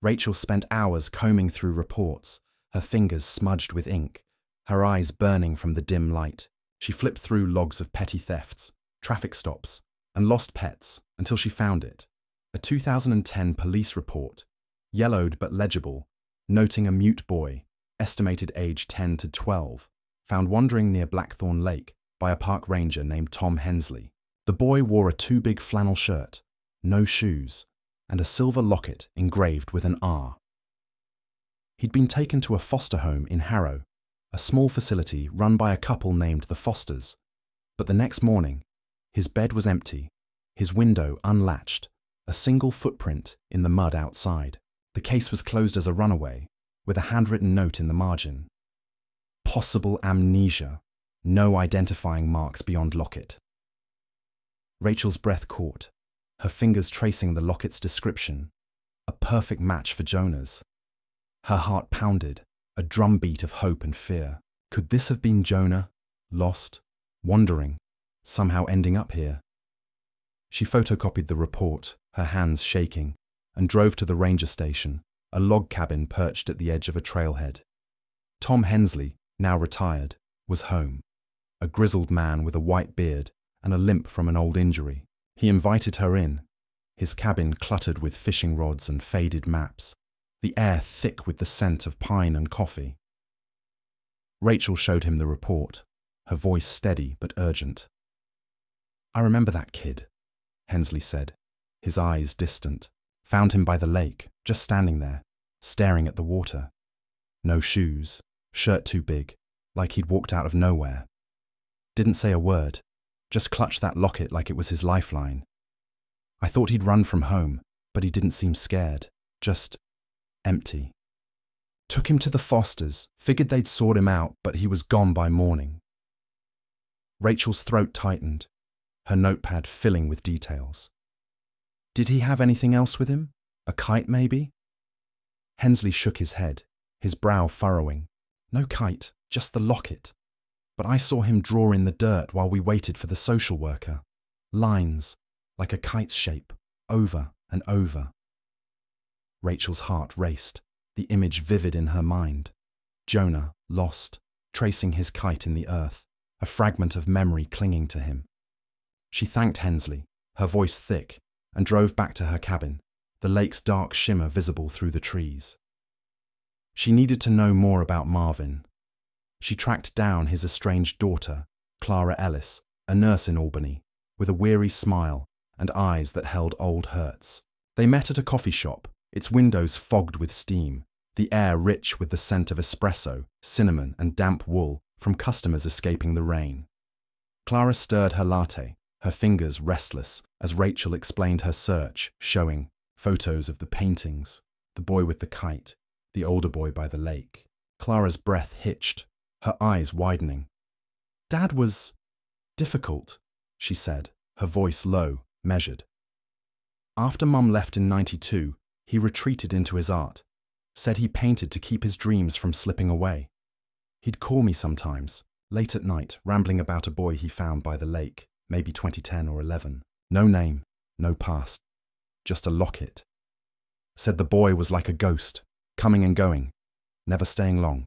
Rachel spent hours combing through reports, her fingers smudged with ink, her eyes burning from the dim light. She flipped through logs of petty thefts, traffic stops, and lost pets until she found it. A 2010 police report, yellowed but legible, noting a mute boy, estimated age 10 to 12, found wandering near Blackthorn Lake by a park ranger named Tom Hensley. The boy wore a too-big flannel shirt, no shoes, and a silver locket engraved with an R. He'd been taken to a foster home in Harrow, a small facility run by a couple named the Fosters. But the next morning, his bed was empty, his window unlatched, a single footprint in the mud outside. The case was closed as a runaway, with a handwritten note in the margin. Possible amnesia, no identifying marks beyond locket. Rachel's breath caught, her fingers tracing the locket's description, a perfect match for Jonah's. Her heart pounded, a drumbeat of hope and fear. Could this have been Jonah, lost, wandering, somehow ending up here? She photocopied the report, her hands shaking, and drove to the ranger station, a log cabin perched at the edge of a trailhead. Tom Hensley, now retired, was home, a grizzled man with a white beard and a limp from an old injury. He invited her in, his cabin cluttered with fishing rods and faded maps, the air thick with the scent of pine and coffee. Rachel showed him the report, her voice steady but urgent. "I remember that kid," Hensley said, his eyes distant. "Found him by the lake, just standing there, staring at the water. No shoes, shirt too big, like he'd walked out of nowhere. Didn't say a word, just clutched that locket like it was his lifeline. I thought he'd run from home, but he didn't seem scared, just empty. Took him to the Fosters, figured they'd sort him out, but he was gone by morning." Rachel's throat tightened, her notepad filling with details. "Did he have anything else with him? A kite, maybe?" Hensley shook his head, his brow furrowing. "No kite, just the locket. But I saw him draw in the dirt while we waited for the social worker. Lines, like a kite's shape, over and over." Rachel's heart raced, the image vivid in her mind. Jonah, lost, tracing his kite in the earth, a fragment of memory clinging to him. She thanked Hensley, her voice thick, and drove back to her cabin, the lake's dark shimmer visible through the trees. She needed to know more about Marvin. She tracked down his estranged daughter, Clara Ellis, a nurse in Albany, with a weary smile and eyes that held old hurts. They met at a coffee shop, its windows fogged with steam, the air rich with the scent of espresso, cinnamon, and damp wool from customers escaping the rain. Clara stirred her latte, her fingers restless, as Rachel explained her search, showing photos of the paintings, the boy with the kite, the older boy by the lake. Clara's breath hitched, her eyes widening. "Dad was difficult," she said, her voice low, measured. "After Mum left in '92, he retreated into his art, said he painted to keep his dreams from slipping away. He'd call me sometimes, late at night, rambling about a boy he found by the lake, maybe 2010 or 11. No name, no past, just a locket. Said the boy was like a ghost, coming and going, never staying long.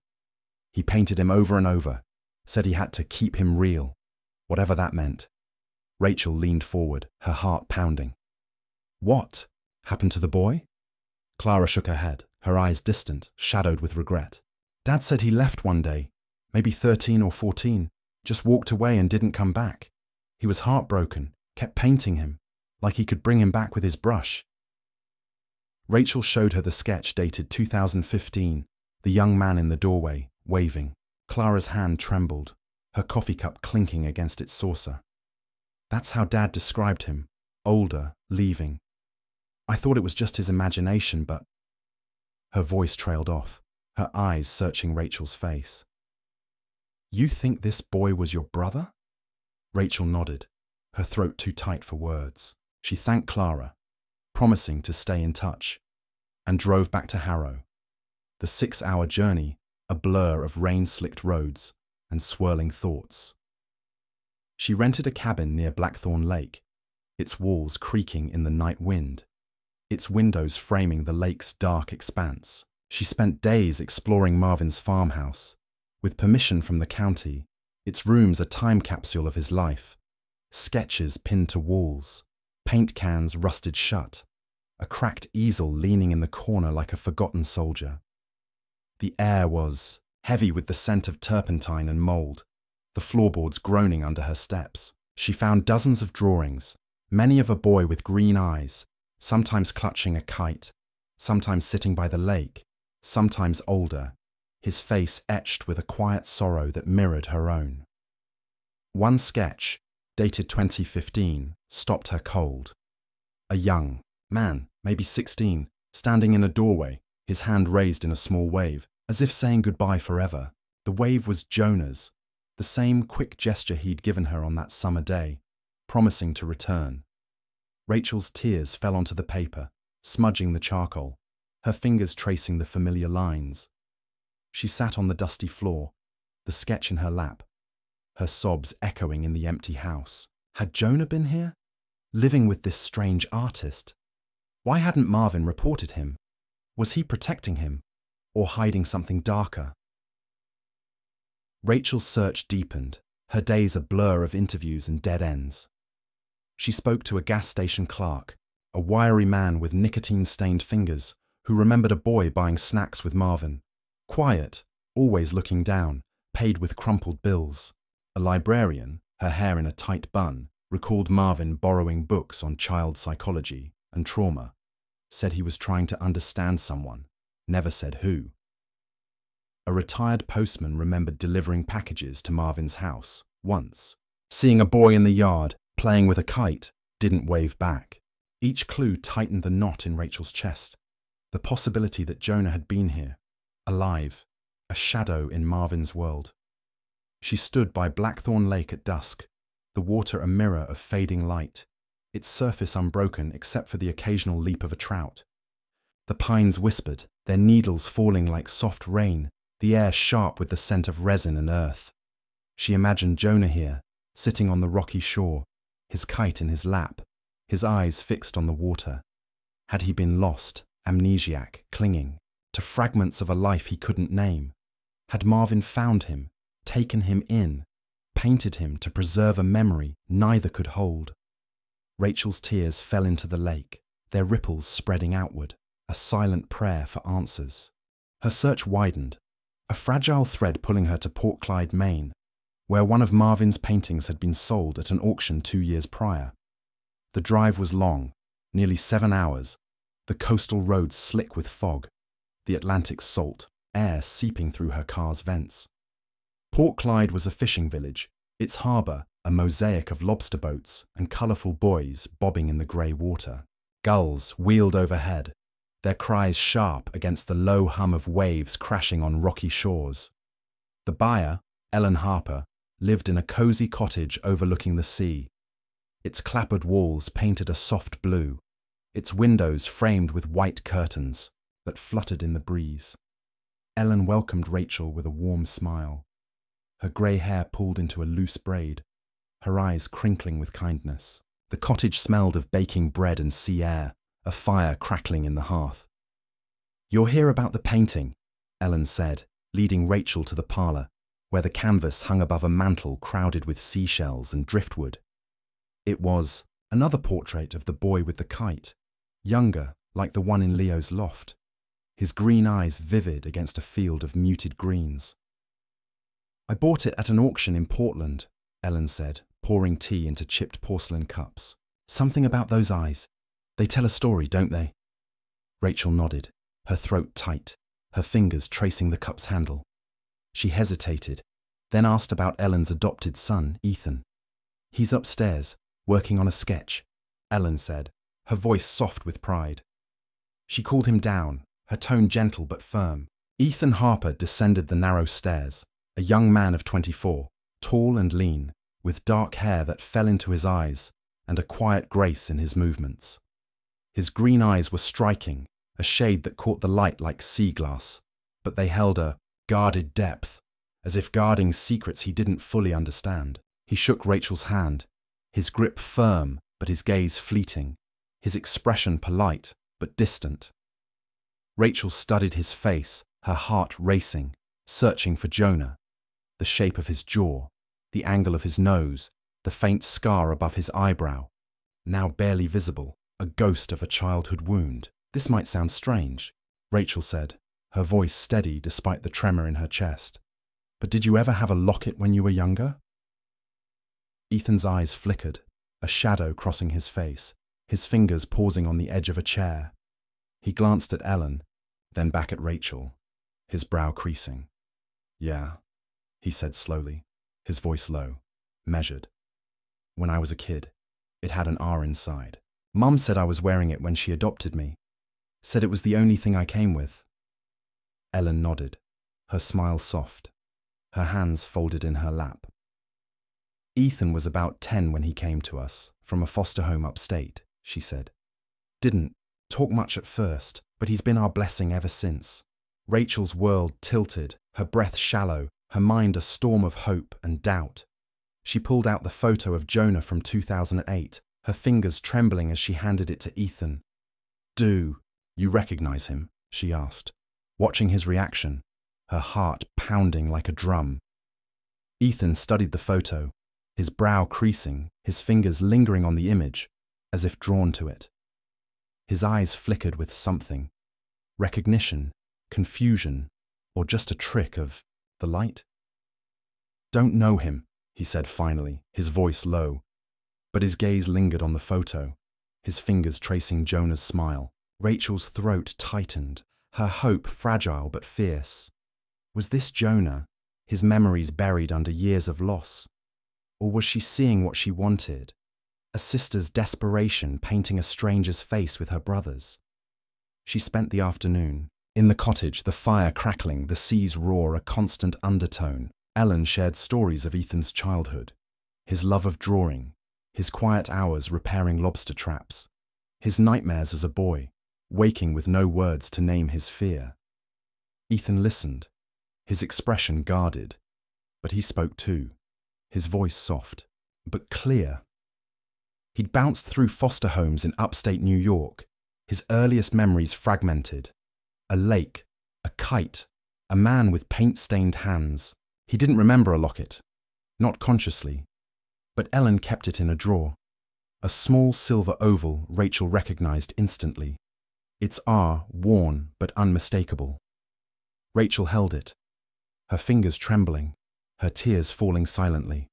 He painted him over and over, said he had to keep him real, whatever that meant." Rachel leaned forward, her heart pounding. "What happened to the boy?" Clara shook her head, her eyes distant, shadowed with regret. "Dad said he left one day, maybe 13 or 14, just walked away and didn't come back. He was heartbroken, kept painting him, like he could bring him back with his brush." Rachel showed her the sketch dated 2015, the young man in the doorway, waving. Clara's hand trembled, her coffee cup clinking against its saucer. "That's how Dad described him, older, leaving. I thought it was just his imagination, but..." Her voice trailed off, her eyes searching Rachel's face. "You think this boy was your brother?" Rachel nodded, her throat too tight for words. She thanked Clara, promising to stay in touch, and drove back to Harrow. The 6-hour journey, a blur of rain-slicked roads and swirling thoughts. She rented a cabin near Blackthorn Lake, its walls creaking in the night wind, its windows framing the lake's dark expanse. She spent days exploring Marvin's farmhouse. With permission from the county, its rooms a time capsule of his life. Sketches pinned to walls, paint cans rusted shut, a cracked easel leaning in the corner like a forgotten soldier. The air was heavy with the scent of turpentine and mold, the floorboards groaning under her steps. She found dozens of drawings, many of a boy with green eyes, sometimes clutching a kite, sometimes sitting by the lake, sometimes older, his face etched with a quiet sorrow that mirrored her own. One sketch, dated 2015, stopped her cold. A young man, maybe 16, standing in a doorway, his hand raised in a small wave, as if saying goodbye forever. The wave was Jonah's, the same quick gesture he'd given her on that summer day, promising to return. Rachel's tears fell onto the paper, smudging the charcoal, her fingers tracing the familiar lines. She sat on the dusty floor, the sketch in her lap, her sobs echoing in the empty house. Had Jonah been here, living with this strange artist? Why hadn't Marvin reported him? Was he protecting him, or hiding something darker? Rachel's search deepened, her days a blur of interviews and dead ends. She spoke to a gas station clerk, a wiry man with nicotine-stained fingers, who remembered a boy buying snacks with Marvin. Quiet, always looking down, paid with crumpled bills. A librarian, her hair in a tight bun, recalled Marvin borrowing books on child psychology and trauma, said he was trying to understand someone, never said who. A retired postman remembered delivering packages to Marvin's house once. Seeing a boy in the yard, playing with a kite, didn't wave back. Each clue tightened the knot in Rachel's chest. The possibility that Jonah had been here, alive, a shadow in Marvin's world. She stood by Blackthorn Lake at dusk, the water a mirror of fading light, its surface unbroken except for the occasional leap of a trout. The pines whispered, their needles falling like soft rain, the air sharp with the scent of resin and earth. She imagined Jonah here, sitting on the rocky shore, his kite in his lap, his eyes fixed on the water. Had he been lost, amnesiac, clinging to fragments of a life he couldn't name? Had Marvin found him, taken him in, painted him to preserve a memory neither could hold? Rachel's tears fell into the lake, their ripples spreading outward, a silent prayer for answers. Her search widened, a fragile thread pulling her to Port Clyde, Maine, where one of Marvin's paintings had been sold at an auction 2 years prior. The drive was long, nearly 7 hours, the coastal roads slick with fog, the Atlantic salt, air seeping through her car's vents. Port Clyde was a fishing village, its harbour a mosaic of lobster boats and colourful buoys bobbing in the grey water. Gulls wheeled overhead, their cries sharp against the low hum of waves crashing on rocky shores. The buyer, Ellen Harper, lived in a cosy cottage overlooking the sea, its clappered walls painted a soft blue, its windows framed with white curtains that fluttered in the breeze. Ellen welcomed Rachel with a warm smile, her grey hair pulled into a loose braid, her eyes crinkling with kindness. The cottage smelled of baking bread and sea air, a fire crackling in the hearth. "You're here about the painting," Ellen said, leading Rachel to the parlour, where the canvas hung above a mantel crowded with seashells and driftwood. It was another portrait of the boy with the kite, younger, like the one in Leo's loft, his green eyes vivid against a field of muted greens. "I bought it at an auction in Portland," Ellen said, pouring tea into chipped porcelain cups. "Something about those eyes. They tell a story, don't they?" Rachel nodded, her throat tight, her fingers tracing the cup's handle. She hesitated, then asked about Ellen's adopted son, Ethan. "He's upstairs, working on a sketch," Ellen said, her voice soft with pride. She called him down, her tone gentle but firm. Ethan Harper descended the narrow stairs, a young man of 24, tall and lean, with dark hair that fell into his eyes and a quiet grace in his movements. His green eyes were striking, a shade that caught the light like sea glass, but they held a guarded depth, as if guarding secrets he didn't fully understand. He shook Rachel's hand, his grip firm but his gaze fleeting, his expression polite but distant. Rachel studied his face, her heart racing, searching for Jonah, the shape of his jaw, the angle of his nose, the faint scar above his eyebrow, now barely visible, a ghost of a childhood wound. "This might sound strange," Rachel said, her voice steady despite the tremor in her chest. "But did you ever have a locket when you were younger?" Ethan's eyes flickered, a shadow crossing his face, his fingers pausing on the edge of a chair. He glanced at Ellen, then back at Rachel, his brow creasing. "Yeah," he said slowly, his voice low, measured. "When I was a kid, it had an R inside. Mum said I was wearing it when she adopted me. Said it was the only thing I came with." Ellen nodded, her smile soft, her hands folded in her lap. "Ethan was about 10 when he came to us, from a foster home upstate," she said. "Didn't talk much at first, but he's been our blessing ever since." Rachel's world tilted, her breath shallow, her mind a storm of hope and doubt. She pulled out the photo of Jonah from 2008, her fingers trembling as she handed it to Ethan. "Do you recognize him?" she asked, watching his reaction, her heart pounding like a drum. Ethan studied the photo, his brow creasing, his fingers lingering on the image, as if drawn to it. His eyes flickered with something: recognition, confusion, or just a trick of the light. "Don't know him," he said finally, his voice low, but his gaze lingered on the photo, his fingers tracing Jonah's smile. Rachel's throat tightened, her hope fragile but fierce. Was this Jonah, his memories buried under years of loss? Or was she seeing what she wanted? A sister's desperation painting a stranger's face with her brother's. She spent the afternoon in the cottage, the fire crackling, the sea's roar a constant undertone. Ellen shared stories of Ethan's childhood, his love of drawing, his quiet hours repairing lobster traps, his nightmares as a boy, waking with no words to name his fear. Ethan listened, his expression guarded, but he spoke too, his voice soft, but clear. He'd bounced through foster homes in upstate New York, his earliest memories fragmented. A lake, a kite, a man with paint-stained hands. He didn't remember a locket, not consciously, but Ellen kept it in a drawer. A small silver oval Rachel recognized instantly. Its R worn but unmistakable. Rachel held it, her fingers trembling, her tears falling silently.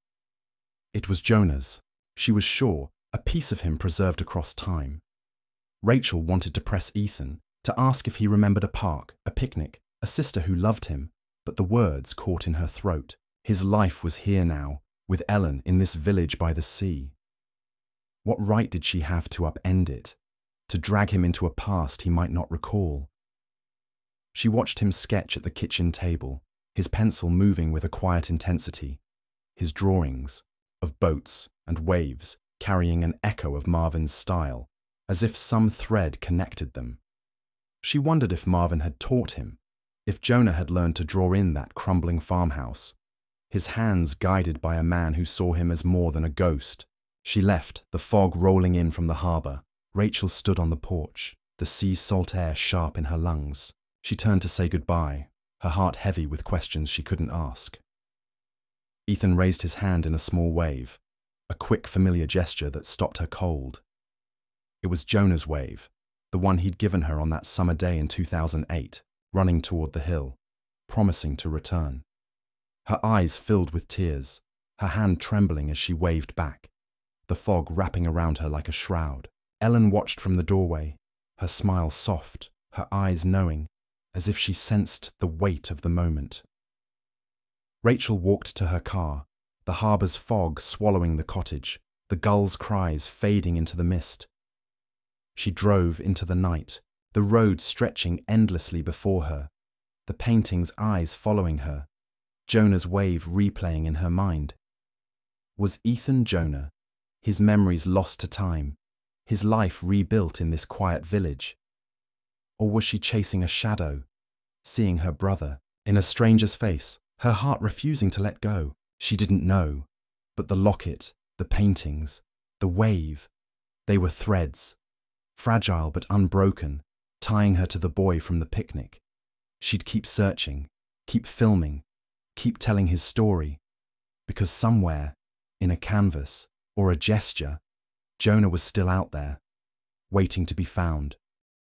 It was Jonah's, she was sure, a piece of him preserved across time. Rachel wanted to press Ethan, to ask if he remembered a park, a picnic, a sister who loved him, but the words caught in her throat. His life was here now, with Ellen in this village by the sea. What right did she have to upend it, to drag him into a past he might not recall? She watched him sketch at the kitchen table, his pencil moving with a quiet intensity, his drawings of boats and waves carrying an echo of Marvin's style, as if some thread connected them. She wondered if Marvin had taught him, if Jonah had learned to draw in that crumbling farmhouse, his hands guided by a man who saw him as more than a ghost. She left, the fog rolling in from the harbour. Rachel stood on the porch, the sea's salt air sharp in her lungs. She turned to say goodbye, her heart heavy with questions she couldn't ask. Ethan raised his hand in a small wave, a quick, familiar gesture that stopped her cold. It was Jonah's wave, the one he'd given her on that summer day in 2008, running toward the hill, promising to return. Her eyes filled with tears, her hand trembling as she waved back, the fog wrapping around her like a shroud. Ellen watched from the doorway, her smile soft, her eyes knowing, as if she sensed the weight of the moment. Rachel walked to her car, the harbour's fog swallowing the cottage, the gulls' cries fading into the mist. She drove into the night, the road stretching endlessly before her, the painting's eyes following her, Jonah's wave replaying in her mind. Was Ethan Jonah, his memories lost to time, his life rebuilt in this quiet village? Or was she chasing a shadow, seeing her brother in a stranger's face, her heart refusing to let go? She didn't know, but the locket, the paintings, the wave, they were threads, fragile but unbroken, tying her to the boy from the picnic. She'd keep searching, keep filming, keep telling his story, because somewhere, in a canvas or a gesture, Jonah was still out there, waiting to be found.